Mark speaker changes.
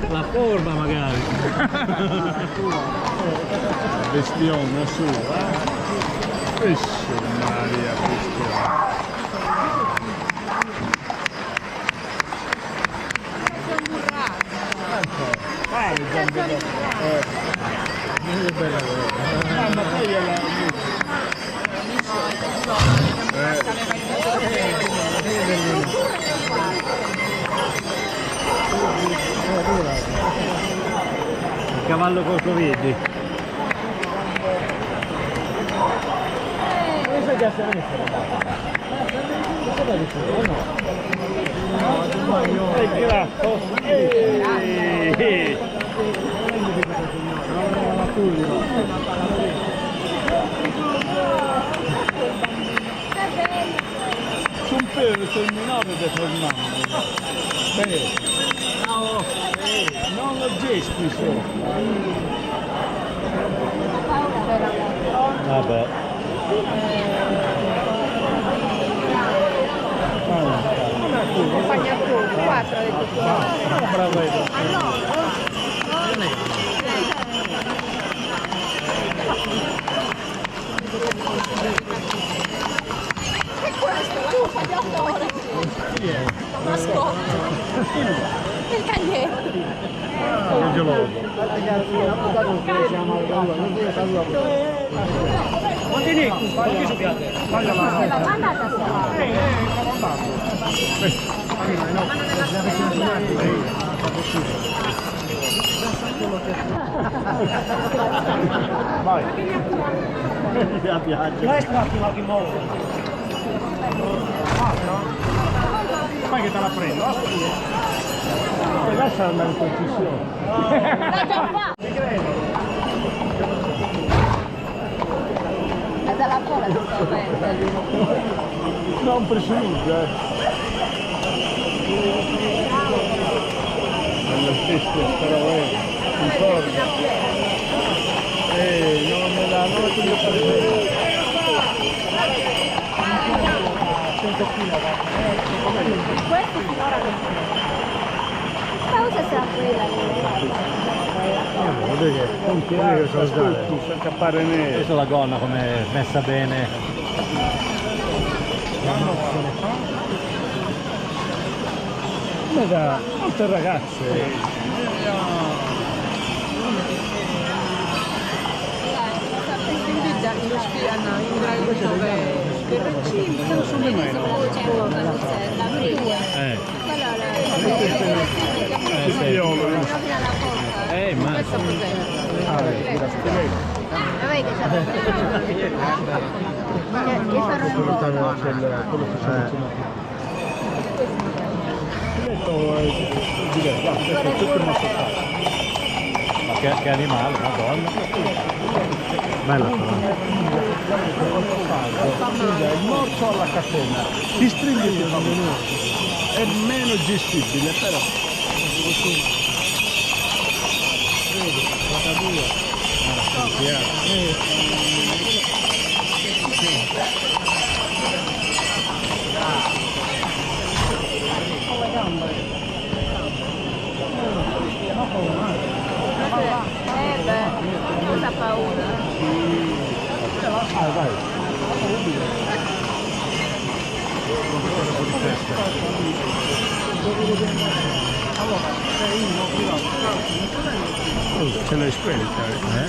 Speaker 1: La forma magari.
Speaker 2: Bestione su, Pesce Maria, bestione. Ma poi è la
Speaker 1: Il cavallo col Covid. Come sai già se ne
Speaker 2: un pelo terminato di Fernando. Non lo gesti solo.
Speaker 1: Vabbè.
Speaker 3: Compagnia 4 ha detto.
Speaker 2: Bravo.
Speaker 3: E questo, la coppa di autore. Mascotte. Il caglietto.
Speaker 2: Il geloso.
Speaker 1: Quanti ne? Quanti sappiate?
Speaker 2: Vai.
Speaker 1: Questa è la dimora.
Speaker 2: Fai che te la prendo, e lascia andare in concessione.
Speaker 3: È dalla fuori
Speaker 2: Non presumere. Nella stessa però non me la non ti fare.
Speaker 3: questo finora non cosa sarà quella
Speaker 2: Vedi che non ti ascolti, senza cappare nero.
Speaker 1: Questa è la gonna come messa bene.
Speaker 2: Ma da molte ragazze. Non sono nemmeno.
Speaker 1: Ma che animale, madonna. Bella però.
Speaker 2: Il morso alla catena, ti stringi il bambino, è meno gestibile, però.
Speaker 3: cosa paura.
Speaker 2: Vai. Ce l'hai spenta, eh?